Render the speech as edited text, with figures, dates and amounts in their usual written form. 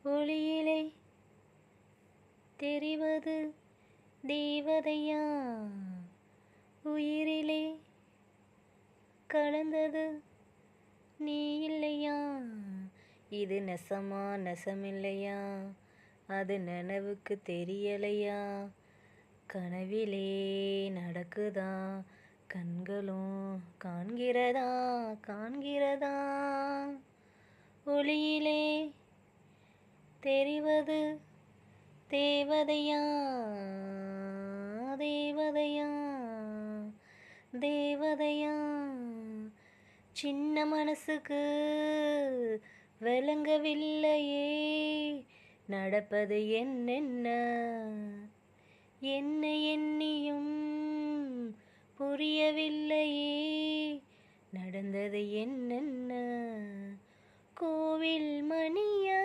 ஒளியிலே தெரிவது தேவதையா, உயிரிலே கலந்தது நீ இல்லையா? இது நெசமா நெசமில்லையா? அது நனவுக்கு தெரியலையா? கனவிலே நடக்குதா, கண்களும் காண்கிறதா காண்கிறதா? ஒளியிலே தெரிவது தேவதையா, தேவதையா, தேவதையா? சின்ன மனசுக்கு விளங்கவில்லையே, நடப்பது என்னென்ன, என்ன எண்ணியும் புரியவில்லையே, நடந்தது என்னென்ன? கோவில் மணியா